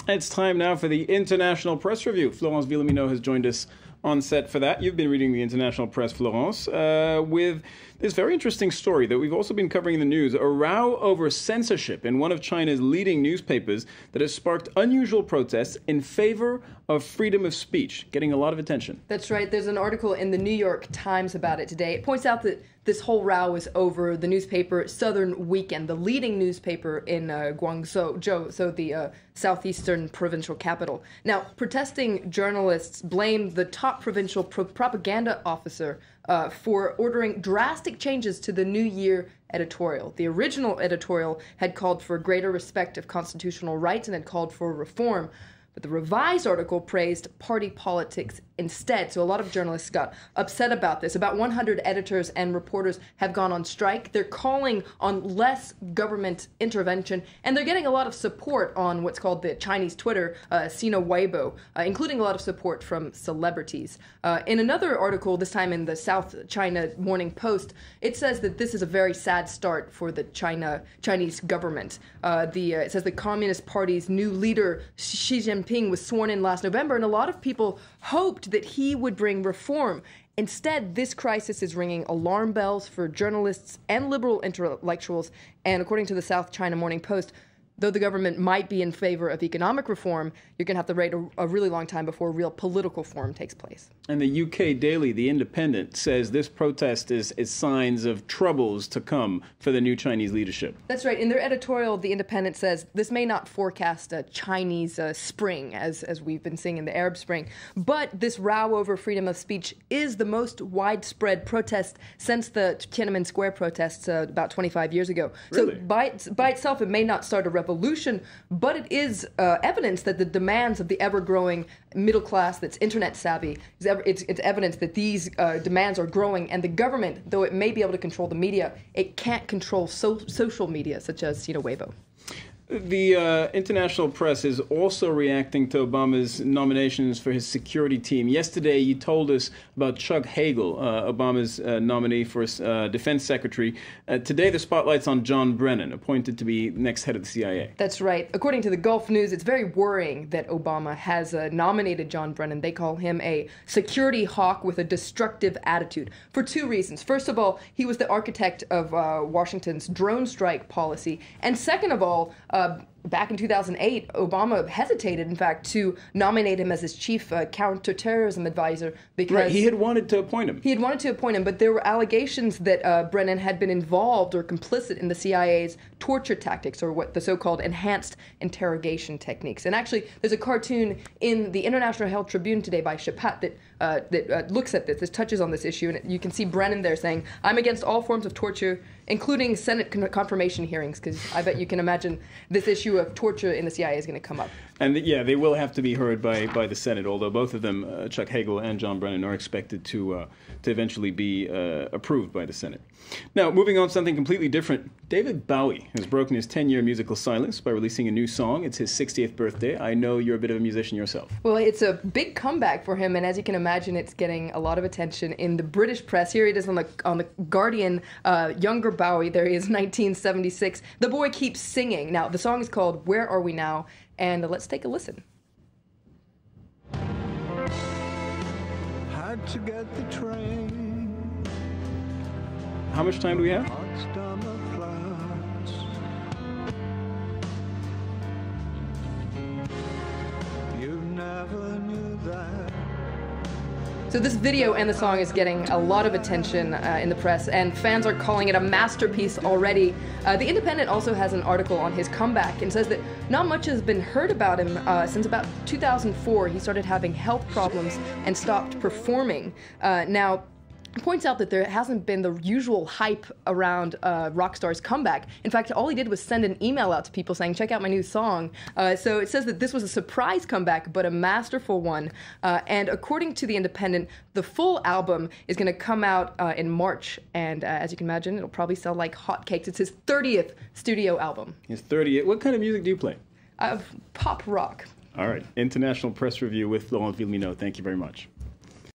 It's time now for the International Press Review. Florence Villemineau has joined us on set for that. You've been reading the international press, Florence, with this very interesting story that we've also been covering in the news, a row over censorship in one of China's leading newspapers that has sparked unusual protests in favor of freedom of speech, getting a lot of attention. That's right. There's an article in the New York Times about it today. It points out that this whole row was over the newspaper Southern Weekend, the leading newspaper in Guangzhou, so the southeastern provincial capital. Now, protesting journalists blamed the top provincial propaganda officer for ordering drastic changes to the New Year editorial. The original editorial had called for greater respect of constitutional rights and had called for reform. But the revised article praised party politics instead. So a lot of journalists got upset about this. About 100 editors and reporters have gone on strike. They're calling on less government intervention, and they're getting a lot of support on what's called the Chinese Twitter, Sina Weibo, including a lot of support from celebrities. In another article, this time in the South China Morning Post, it says that this is a very sad start for the Chinese government. It says the Communist Party's new leader, Xi Jinping, was sworn in last November, and a lot of people hoped that he would bring reform. Instead, this crisis is ringing alarm bells for journalists and liberal intellectuals. And according to the South China Morning Post, though the government might be in favor of economic reform, you're going to have to wait a really long time before real political reform takes place. And the UK daily, The Independent, says this protest is signs of troubles to come for the new Chinese leadership. That's right. In their editorial, The Independent says this may not forecast a Chinese spring, as we've been seeing in the Arab Spring, but this row over freedom of speech is the most widespread protest since the Tiananmen Square protests about 25 years ago. Really? So by itself, it may not start a revolution, but it is evidence that the demands of the ever-growing middle class that's internet savvy, it's evidence that these demands are growing, and the government, though it may be able to control the media, it can't control social media, such as Sina Weibo. The international press is also reacting to Obama's nominations for his security team. Yesterday, you told us about Chuck Hagel, Obama's nominee for defense secretary. Today, the spotlight's on John Brennan, appointed to be next head of the CIA. That's right. According to the Gulf News, it's very worrying that Obama has nominated John Brennan. They call him a security hawk with a destructive attitude for two reasons. First of all, he was the architect of Washington's drone strike policy. And second of all, back in 2008, Obama hesitated, in fact, to nominate him as his chief counterterrorism advisor because... Right, he had wanted to appoint him. He had wanted to appoint him, but there were allegations that Brennan had been involved or complicit in the CIA's torture tactics, or what the so-called enhanced interrogation techniques. And actually, there's a cartoon in the International Herald Tribune today by Chapat that looks at this touches on this issue, and you can see Brennan there saying, "I'm against all forms of torture, including Senate confirmation hearings," because I bet you can imagine this issue of torture in the CIA is going to come up. And yeah, they will have to be heard by the Senate, although both of them, Chuck Hagel and John Brennan, are expected to eventually be approved by the Senate. Now, moving on to something completely different, David Bowie has broken his 10-year musical silence by releasing a new song. It's his 60th birthday. I know you're a bit of a musician yourself. Well, it's a big comeback for him, and as you can imagine, it's getting a lot of attention in the British press. Here it is on the Guardian, younger Bowie. There he is, 1976. The boy keeps singing. Now, the song is called Where Are We Now? And let's take a listen. Had to get the train. How much time do we have? You never knew that. So this video and the song is getting a lot of attention in the press, and fans are calling it a masterpiece already. The Independent also has an article on his comeback and says that not much has been heard about him since about 2004. He started having health problems and stopped performing. Now, points out that there hasn't been the usual hype around Rockstar's comeback. In fact, all he did was send an email out to people saying, check out my new song. So it says that this was a surprise comeback, but a masterful one. And according to The Independent, the full album is going to come out in March. And as you can imagine, it'll probably sell like hotcakes. It's his 30th studio album. His 30th. What kind of music do you play? Pop rock. All right. International Press Review with Florence Villemineau. Thank you very much.